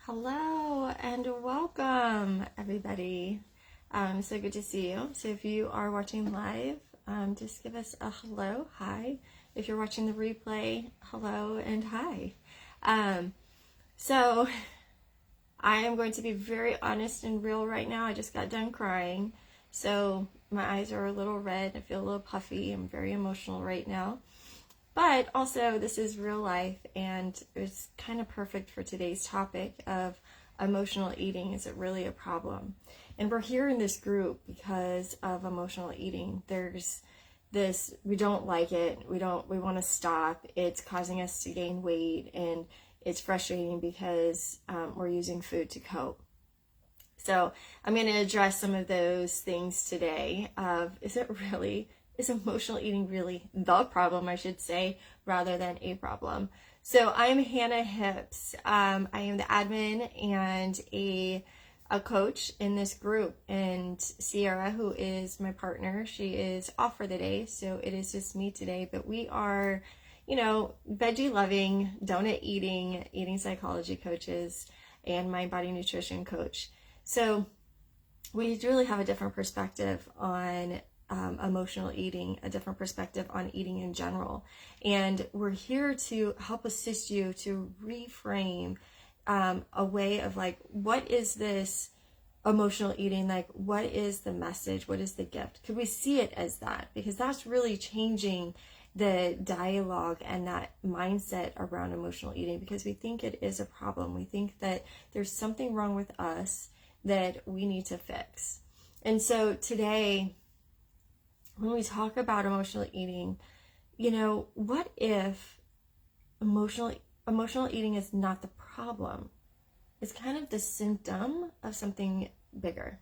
Hello and welcome, everybody. So good to see you. So if you are watching live, just give us a hello, hi. If you're watching the replay, hello and hi. So I am going to be very honest and real right now. I just got done crying, so my eyes are a little red. I feel a little puffy. I'm very emotional right now. But also, this is real life, and it's kind of perfect for today's topic of emotional eating. Is it really a problem? And we're here in this group because of emotional eating. There's this, we don't like it. We want to stop. It's causing us to gain weight, and it's frustrating because we're using food to cope. So I'm going to address some of those things today of, is emotional eating really the problem, I should say, rather than a problem? So I'm Hannah Hips. I am the admin and a coach in this group. And Sierra, who is my partner, she is off for the day. So it is just me today. But we are, veggie loving, donut eating psychology coaches and mind body nutrition coach. So we really have a different perspective on emotional eating, a different perspective on eating in general. And we're here to help assist you to reframe a way of like, what is this emotional eating? Like, what is the message? What is the gift? Could we see it as that? Because that's really changing the dialogue and that mindset around emotional eating, because we think it is a problem. We think that there's something wrong with us that we need to fix. And so today, when we talk about emotional eating, what if emotional eating is not the problem? It's kind of the symptom of something bigger,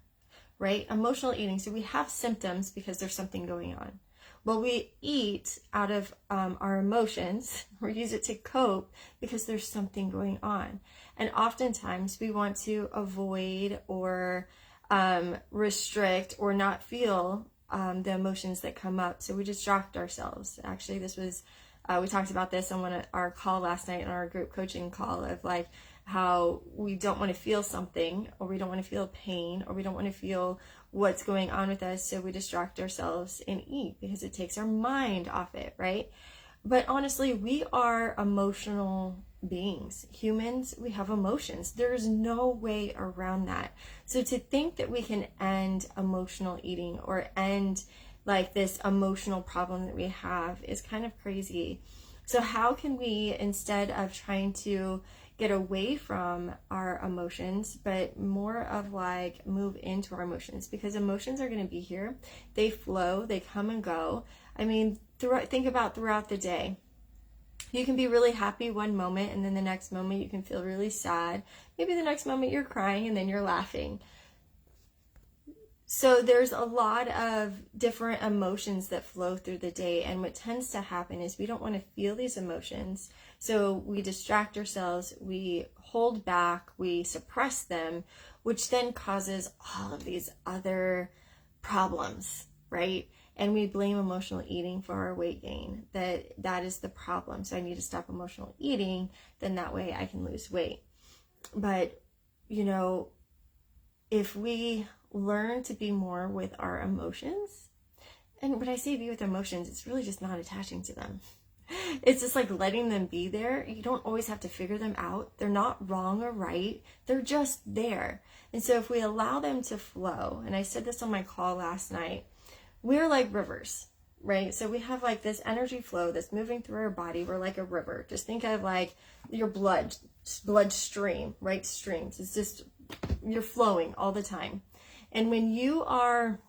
right? Emotional eating. So we have symptoms because there's something going on. Well, we eat out of our emotions, or use it to cope because there's something going on. And oftentimes we want to avoid or restrict or not feel the emotions that come up. So we distract ourselves. Actually, this was, we talked about this on our call last night, on our group coaching call, of like how we don't want to feel something, or we don't want to feel pain, or we don't want to feel what's going on with us. So we distract ourselves and eat because it takes our mind off it, right? But honestly, we are emotional beings. Humans, we have emotions. There's no way around that. So to think that we can end emotional eating or end like this emotional problem that we have is kind of crazy. So how can we, instead of trying to get away from our emotions, but more of like move into our emotions? Because emotions are going to be here. They flow, they come and go. I mean, think about throughout the day. You can be really happy one moment, and then the next moment you can feel really sad. Maybe the next moment you're crying, and then you're laughing. So there's a lot of different emotions that flow through the day, and what tends to happen is we don't want to feel these emotions, so we distract ourselves, we hold back, we suppress them, which then causes all of these other problems, right? And we blame emotional eating for our weight gain, that is the problem. So I need to stop emotional eating, then that way I can lose weight. But, if we learn to be more with our emotions, and when I say be with emotions, it's really just not attaching to them. It's just like letting them be there. You don't always have to figure them out. They're not wrong or right. They're just there. And so if we allow them to flow, and I said this on my call last night, we're like rivers, right? So we have like this energy flow that's moving through our body. We're like a river. Just think of like your bloodstream, right? Streams. It's just, you're flowing all the time. And when you are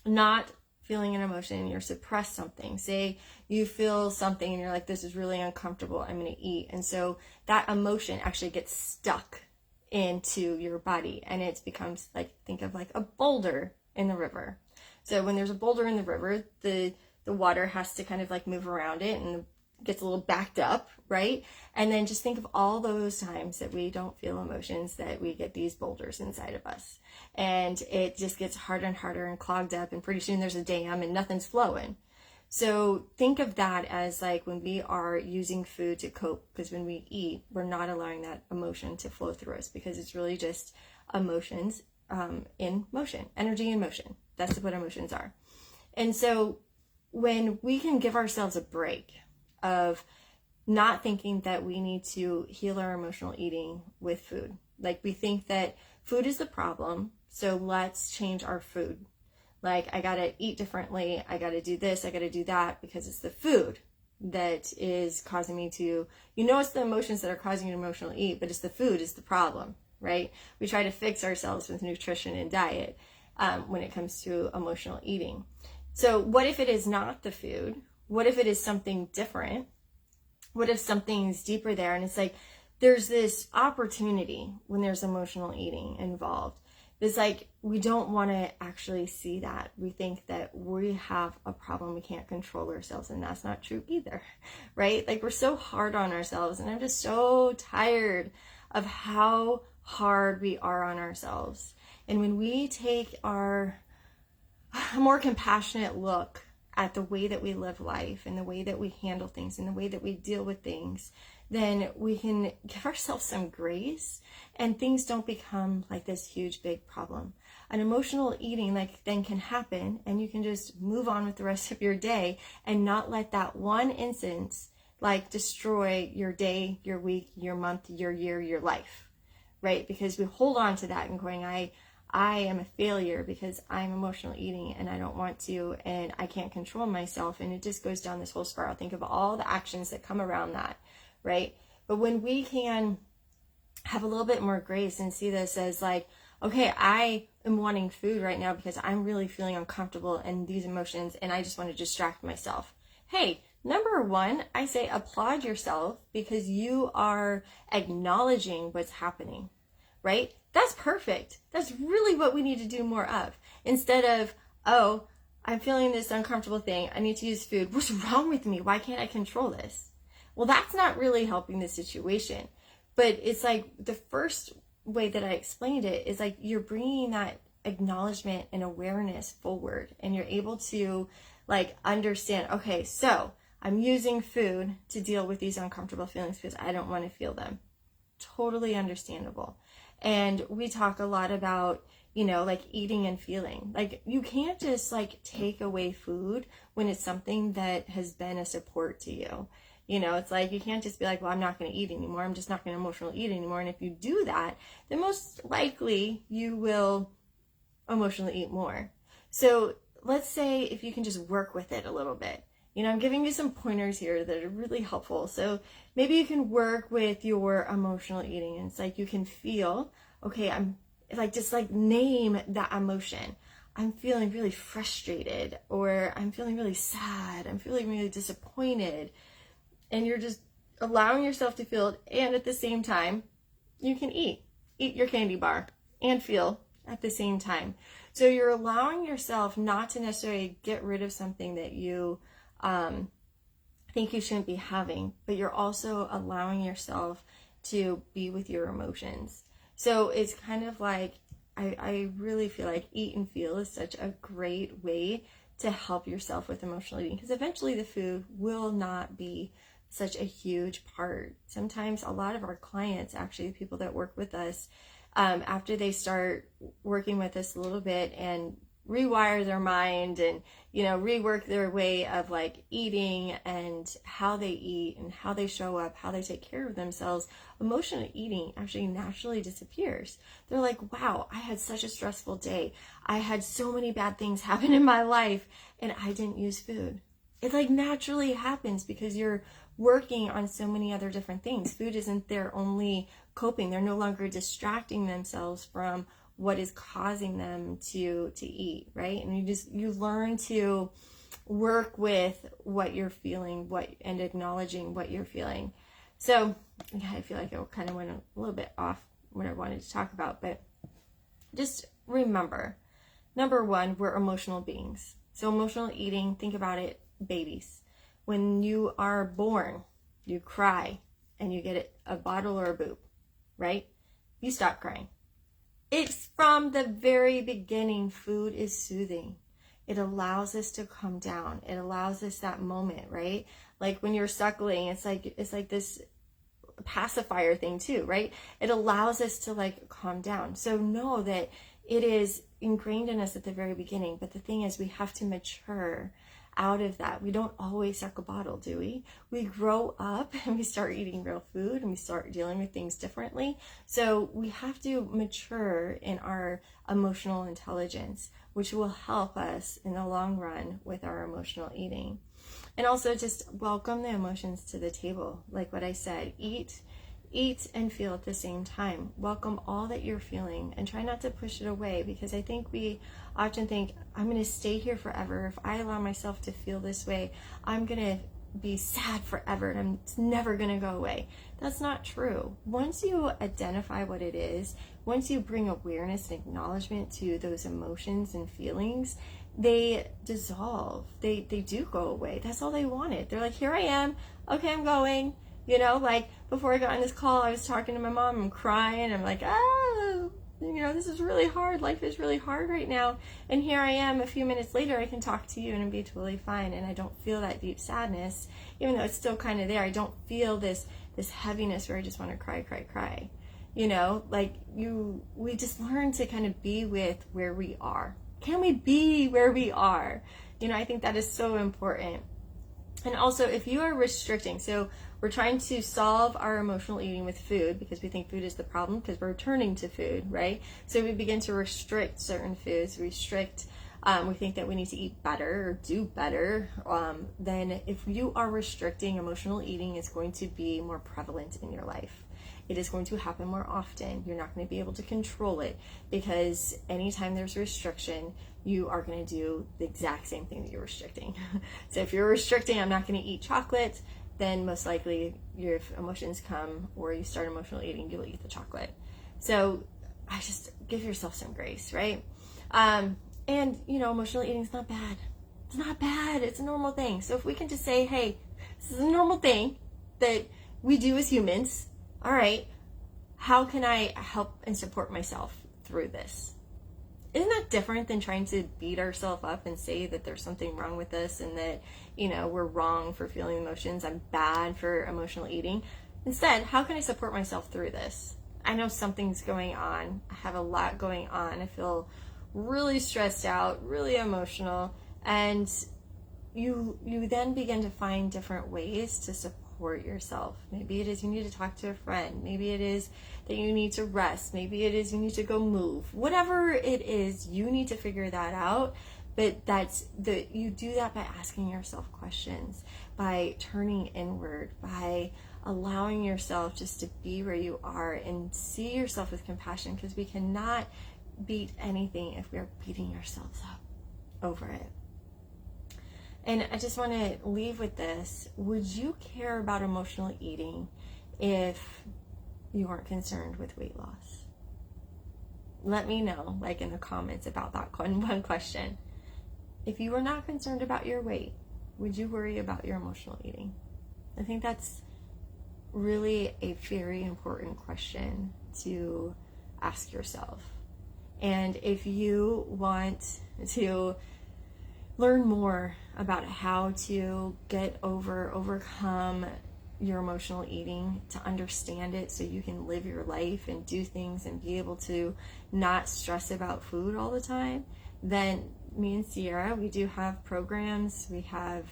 not feeling an emotion, you're suppressed something, say you feel something and you're like, this is really uncomfortable, I'm going to eat. And so that emotion actually gets stuck into your body, and it becomes like, think of like a boulder in the river. So when there's a boulder in the river, the water has to kind of like move around it and gets a little backed up, right? And then just think of all those times that we don't feel emotions, that we get these boulders inside of us. And it just gets harder and harder and clogged up, and pretty soon there's a dam and nothing's flowing. So think of that as like when we are using food to cope, because when we eat, we're not allowing that emotion to flow through us, because it's really just emotions in motion, energy in motion. That's what emotions are. And so when we can give ourselves a break of not thinking that we need to heal our emotional eating with food, like we think that food is the problem, so let's change our food. Like, I gotta eat differently, I gotta do this, I gotta do that, because it's the food that is causing me to, it's the emotions that are causing you to emotionally eat, but it's the food is the problem, right? We try to fix ourselves with nutrition and diet when it comes to emotional eating. So what if it is not the food? What if it is something different? What if something's deeper there? And it's like, there's this opportunity when there's emotional eating involved. It's like, we don't want to actually see that. We think that we have a problem, we can't control ourselves, and that's not true either, right? Like, we're so hard on ourselves, and I'm just so tired of how hard we are on ourselves. And when we take a more compassionate look at the way that we live life and the way that we handle things and the way that we deal with things, then we can give ourselves some grace and things don't become like this huge big problem. An emotional eating then can happen, and you can just move on with the rest of your day and not let that one instance destroy your day, your week, your month, your year, your life, right? Because we hold on to that and going, I am a failure because I'm emotional eating and I don't want to, and I can't control myself. And it just goes down this whole spiral. Think of all the actions that come around that, right? But when we can have a little bit more grace and see this as like, okay, I am wanting food right now because I'm really feeling uncomfortable in these emotions and I just want to distract myself. Hey, number one, I say applaud yourself because you are acknowledging what's happening, right? That's perfect. That's really what we need to do more of. Instead of, oh, I'm feeling this uncomfortable thing, I need to use food. What's wrong with me? Why can't I control this? Well, that's not really helping the situation. But it's like the first way that I explained it is like you're bringing that acknowledgement and awareness forward, and you're able to understand, okay, so I'm using food to deal with these uncomfortable feelings because I don't want to feel them. Totally understandable. And we talk a lot about, eating and feeling. You can't just take away food when it's something that has been a support to you. It's like you can't just be like, well, I'm not going to eat anymore. I'm just not going to emotionally eat anymore. And if you do that, then most likely you will emotionally eat more. So let's say if you can just work with it a little bit. I'm giving you some pointers here that are really helpful. So maybe you can work with your emotional eating, and it's like you can feel, okay, I'm just name that emotion. I'm feeling really frustrated, or I'm feeling really sad. I'm feeling really disappointed. And you're just allowing yourself to feel it. And at the same time, you can eat your candy bar and feel at the same time. So you're allowing yourself not to necessarily get rid of something that you think you shouldn't be having, but you're also allowing yourself to be with your emotions. So it's kind of like, I really feel like eat and feel is such a great way to help yourself with emotional eating, because eventually the food will not be such a huge part. Sometimes a lot of our clients, actually the people that work with us, after they start working with us a little bit and rewire their mind and rework their way of eating and how they eat and how they show up, how they take care of themselves, emotional eating actually naturally disappears. They're like, wow, I had such a stressful day, I had so many bad things happen in my life, and I didn't use food. It naturally happens because you're working on so many other different things. Food isn't their only coping. They're no longer distracting themselves from what is causing them to eat, right? And you learn to work with what you're feeling, and acknowledging what you're feeling. So I feel like I kind of went a little bit off what I wanted to talk about, but just remember, number one, we're emotional beings. So emotional eating, think about it, babies. When you are born, you cry and you get a bottle or a boob, right? You stop crying. It's from the very beginning, food is soothing. It allows us to calm down. It allows us that moment, right? Like when you're suckling, it's like this pacifier thing too, right? It allows us to like calm down. So know that it is ingrained in us at the very beginning. But the thing is, we have to mature out of that. We don't always suck a bottle, do we? We grow up and we start eating real food and we start dealing with things differently. So we have to mature in our emotional intelligence, which will help us in the long run with our emotional eating. And also just welcome the emotions to the table. Like what I said, eat and feel at the same time. Welcome all that you're feeling and try not to push it away, because I think we often think, I'm going to stay here forever. If I allow myself to feel this way, I'm going to be sad forever and it's never going to go away. That's not true. Once you identify what it is, once you bring awareness and acknowledgement to those emotions and feelings, they dissolve. They do go away. That's all they wanted. They're like, here I am. Okay, I'm going. You know, like before I got on this call, I was talking to my mom. I'm crying. I'm like, this is really hard. Life is really hard right now. And here I am a few minutes later, I can talk to you and be totally fine. And I don't feel that deep sadness, even though it's still kind of there. I don't feel this heaviness where I just want to cry. You know, like we just learn to kind of be with where we are. Can we be where we are? You know, I think that is so important. And also, if you are restricting, so we're trying to solve our emotional eating with food because we think food is the problem because we're turning to food, right? So we begin to restrict certain foods, we think that we need to eat better or do better. Then if you are restricting, emotional eating is going to be more prevalent in your life. It is going to happen more often. You're not going to be able to control it because anytime there's restriction, you are going to do the exact same thing that you're restricting. So if you're restricting, I'm not going to eat chocolate, then most likely if emotions come or you start emotional eating, you'll eat the chocolate. So I just give yourself some grace, right? And emotional eating is not bad. It's not bad. It's a normal thing. So if we can just say, hey, this is a normal thing that we do as humans. All right, how can I help and support myself through this? Isn't that different than trying to beat ourselves up and say that there's something wrong with us and that, we're wrong for feeling emotions, I'm bad for emotional eating? Instead, how can I support myself through this? I know something's going on. I have a lot going on. I feel really stressed out, really emotional, and you then begin to find different ways to support yourself. Maybe it is you need to talk to a friend. Maybe it is that you need to rest. Maybe it is you need to go move. Whatever it is, you need to figure that out. But you do that by asking yourself questions, by turning inward, by allowing yourself just to be where you are and see yourself with compassion, because we cannot beat anything if we're beating ourselves up over it. And I just want to leave with this. Would you care about emotional eating if you weren't concerned with weight loss? Let me know, like in the comments, about that one question. If you were not concerned about your weight, would you worry about your emotional eating? I think that's really a very important question to ask yourself. And if you want to learn more about how to overcome your emotional eating, to understand it so you can live your life and do things and be able to not stress about food all the time, then me and Sierra, we do have programs. We have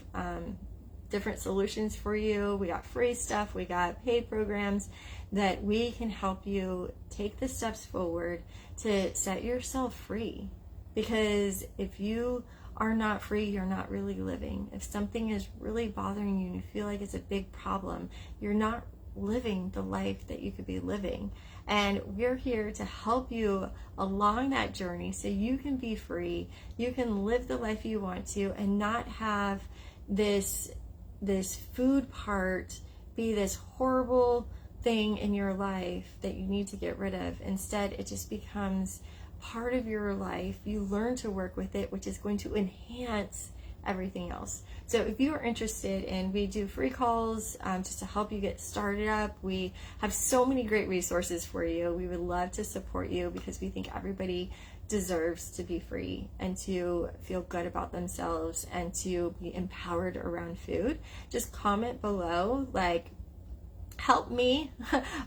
different solutions for you. We got free stuff. We got paid programs that we can help you take the steps forward to set yourself free. Because if you are not free, you're not really living. If something is really bothering you and you feel like it's a big problem, you're not living the life that you could be living. And we're here to help you along that journey so you can be free, you can live the life you want to, and not have this food part be this horrible thing in your life that you need to get rid of. Instead, it just becomes part of your life. You learn to work with it, which is going to enhance everything else. So if you are interested, and we do free calls just to help you get started up, we have so many great resources for you. We would love to support you because we think everybody deserves to be free and to feel good about themselves and to be empowered around food, just comment below like, help me,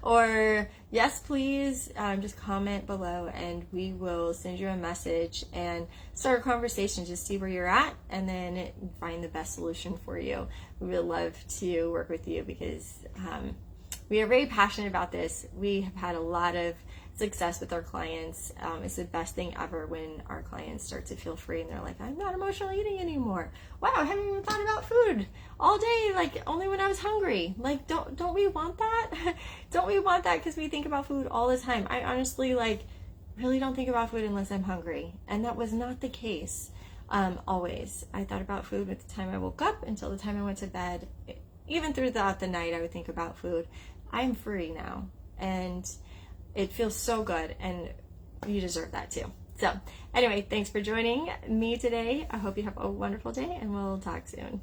or yes please. Just comment below and we will send you a message and start a conversation, just see where you're at and then find the best solution for you. We would love to work with you because we are very passionate about this. We have had a lot of success with our clients. It's the best thing ever when our clients start to feel free and they're like, I'm not emotionally eating anymore. Wow, I haven't even thought about food all day, like only when I was hungry. Like, don't we want that? Don't we want that? Because we think about food all the time. I honestly really don't think about food unless I'm hungry. And that was not the case always. I thought about food at the time I woke up until the time I went to bed. Even throughout the night, I would think about food. I'm free now. And it feels so good, and you deserve that too. So anyway, thanks for joining me today. I hope you have a wonderful day, and we'll talk soon.